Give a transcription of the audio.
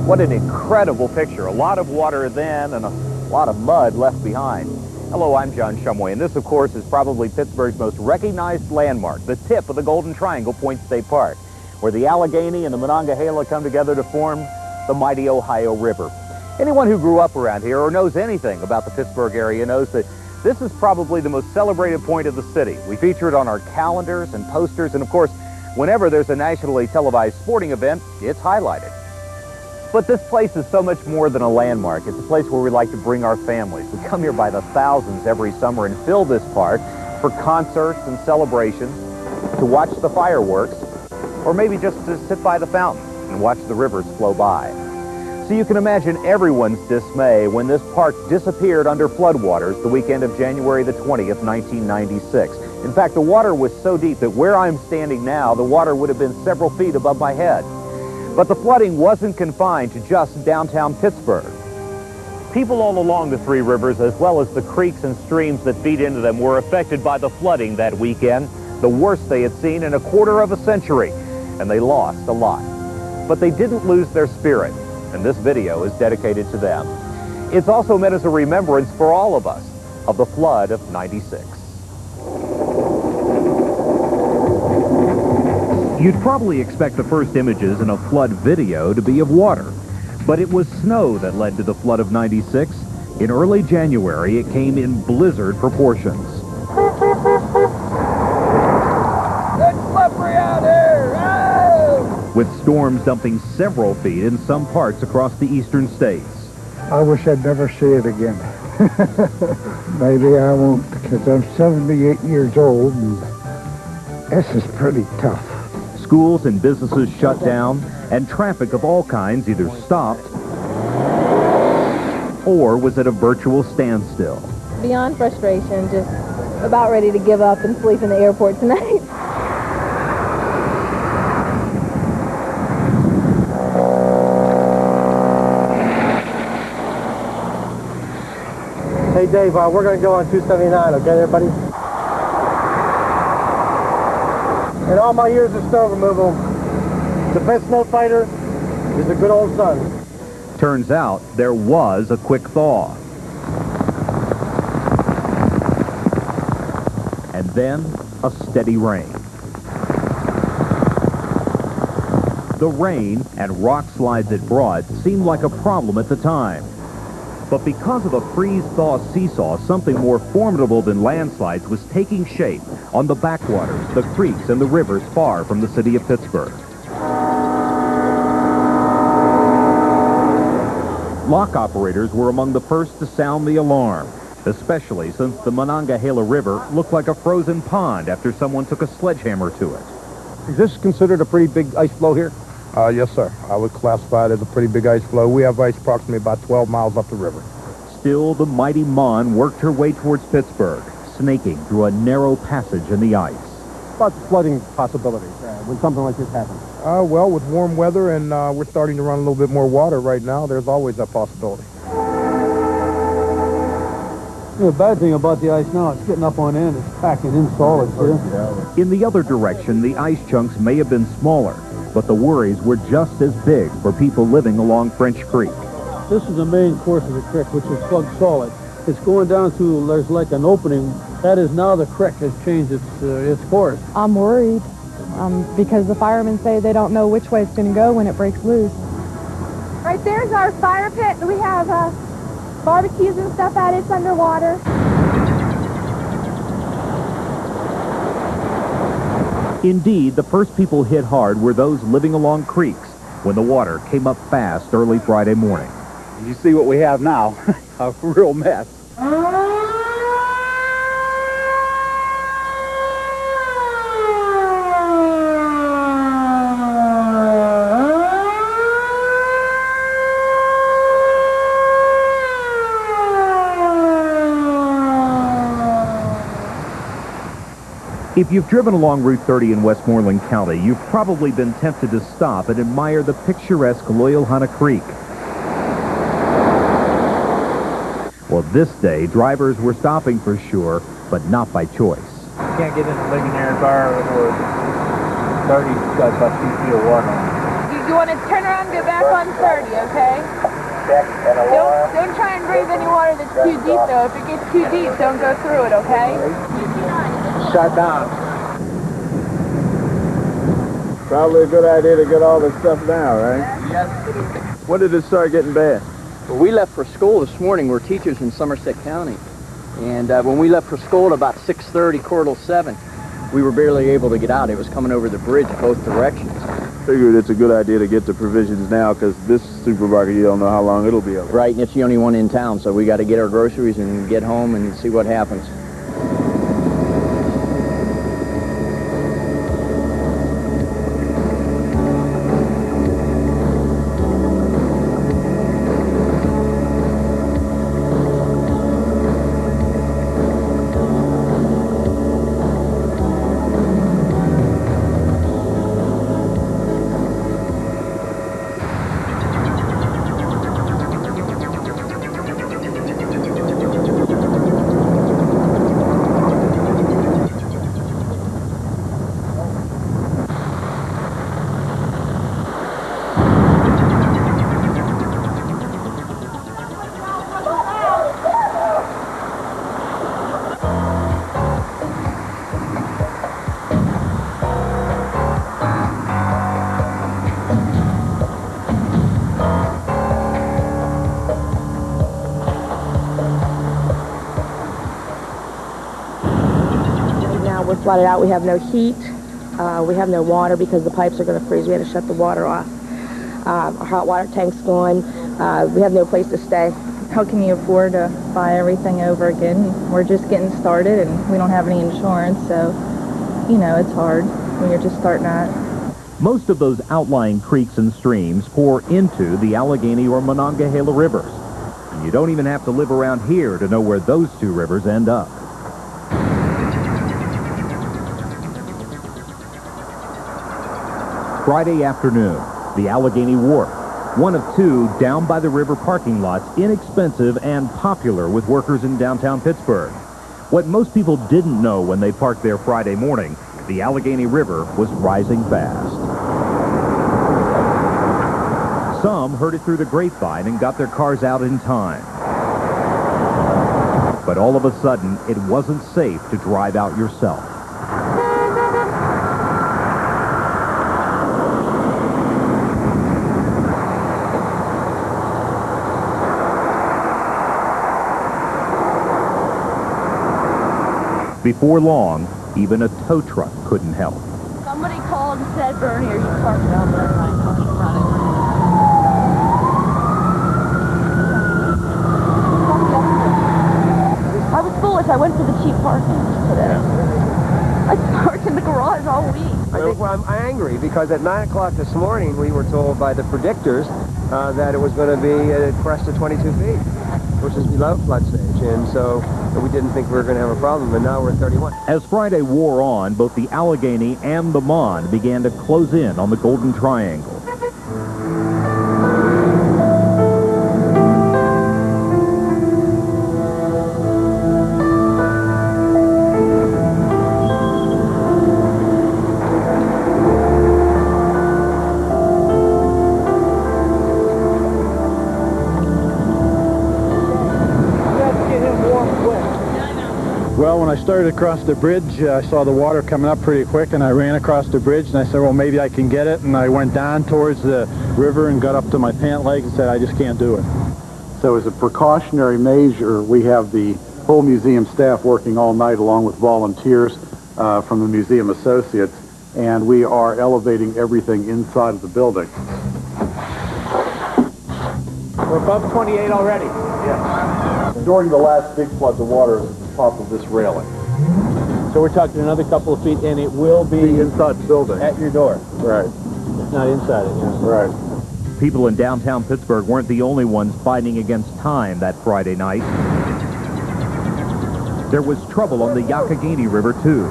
What an incredible picture. A lot of water then and a lot of mud left behind. Hello, I'm John Shumway, and this, of course, is probably Pittsburgh's most recognized landmark, the tip of the Golden Triangle, Point State Park, where the Allegheny and the Monongahela come together to form the mighty Ohio River. Anyone who grew up around here or knows anything about the Pittsburgh area knows that this is probably the most celebrated point of the city. We feature it on our calendars and posters, and of course, whenever there's a nationally televised sporting event, it's highlighted. But this place is so much more than a landmark. It's a place where we like to bring our families. We come here by the thousands every summer and fill this park for concerts and celebrations, to watch the fireworks, or maybe just to sit by the fountain and watch the rivers flow by. So you can imagine everyone's dismay when this park disappeared under floodwaters the weekend of January the 20th, 1996. In fact, the water was so deep that where I'm standing now, the water would have been several feet above my head. But the flooding wasn't confined to just downtown Pittsburgh. People all along the three rivers, as well as the creeks and streams that feed into them, were affected by the flooding that weekend, the worst they had seen in a quarter of a century, and they lost a lot. But they didn't lose their spirit, and this video is dedicated to them. It's also meant as a remembrance for all of us of the flood of '96. You'd probably expect the first images in a flood video to be of water, but it was snow that led to the flood of '96. In early January, it came in blizzard proportions. It's slippery out here! Oh! With storms dumping several feet in some parts across the eastern states. I wish I'd never see it again. Maybe I won't, because I'm 78 years old, and this is pretty tough. Schools and businesses shut down, and traffic of all kinds either stopped or was at a virtual standstill. Beyond frustration, just about ready to give up and sleep in the airport tonight. Hey Dave, we're going to go on 279, okay everybody? In all my years of snow removal, the best snow fighter is a good old sun. Turns out there was a quick thaw. And then a steady rain. The rain and rock slides it brought seemed like a problem at the time. But because of a freeze-thaw seesaw, something more formidable than landslides was taking shape on the backwaters, the creeks, and the rivers far from the city of Pittsburgh. Lock operators were among the first to sound the alarm, especially since the Monongahela River looked like a frozen pond after someone took a sledgehammer to it. Is this considered a pretty big ice flow here? Yes, sir. I would classify it as a pretty big ice flow. We have ice approximately about 12 miles up the river. Still, the mighty Mon worked her way towards Pittsburgh, snaking through a narrow passage in the ice. About the flooding possibilities when something like this happens. Well, with warm weather and we're starting to run a little bit more water right now, there's always that possibility. The bad thing about the ice now, it's getting up on end. It's packing in solids here. In the other direction, the ice chunks may have been smaller, but the worries were just as big for people living along French Creek. This is the main course of the creek, which is plugged solid. It's going down to, there's like an opening. That is now the creek has changed its course. I'm worried because the firemen say they don't know which way it's going to go when it breaks loose. Right there's our fire pit. We have barbecues and stuff at it. It's underwater. Indeed, the first people hit hard were those living along creeks when the water came up fast early Friday morning. You see what we have now, a real mess. If you've driven along Route 30 in Westmoreland County, you've probably been tempted to stop and admire the picturesque Loyalhanna Creek. Well, this day, drivers were stopping for sure, but not by choice. can't get in the Legionnaire bar or 30, it's got about 2 feet of water on it. You want to turn around and go back on 30, okay? Don't try and brave any water that's too deep, though. If it gets too deep, don't go through it, okay? Shut down. Probably a good idea to get all this stuff down, right? Yes. When did it start getting bad? Well, we left for school this morning. We're teachers in Somerset County. And when we left for school at about 6:30, quarter till 7, we were barely able to get out. It was coming over the bridge both directions. Figured it's a good idea to get the provisions now because this supermarket, you don't know how long it'll be open. Right, and it's the only one in town, so we got to get our groceries and get home and see what happens. We're flooded out. We have no heat. We have no water because the pipes are going to freeze. We had to shut the water off. Our hot water tank's gone. We have no place to stay. How can you afford to buy everything over again? We're just getting started and we don't have any insurance, so, you know, it's hard when you're just starting out. Most of those outlying creeks and streams pour into the Allegheny or Monongahela rivers. And you don't even have to live around here to know where those two rivers end up. Friday afternoon, the Allegheny Wharf, one of two down by the river parking lots, inexpensive and popular with workers in downtown Pittsburgh. What most people didn't know when they parked there Friday morning, the Allegheny River was rising fast. Some heard it through the grapevine and got their cars out in time. But all of a sudden, it wasn't safe to drive out yourself. Before long, even a tow truck couldn't help. Somebody called and said, Bernie, are you parked down there? I was foolish. I went for the cheap parking today. I parked in the garage all week. I think I'm angry because at 9 o'clock this morning we were told by the predictors that it was going to be a crest of 22 feet, which is below flood stage, and so we didn't think we were going to have a problem, and now we're at 31. As Friday wore on, both the Allegheny and the Mon began to close in on the Golden Triangle. Well, when I started across the bridge, I saw the water coming up pretty quick, and I ran across the bridge, and I said, well, maybe I can get it, and I went down towards the river and got up to my pant legs and said, I just can't do it. So as a precautionary measure, we have the whole museum staff working all night along with volunteers from the museum associates, and we are elevating everything inside of the building. We're above 28 already. Yes. During the last big flood, the water is at the top of this railing. So we're talking another couple of feet, and it will be inside the building. At your door. Right. It's not inside it, yeah. Right. People in downtown Pittsburgh weren't the only ones fighting against time that Friday night. There was trouble on the Youghiogheny River, too.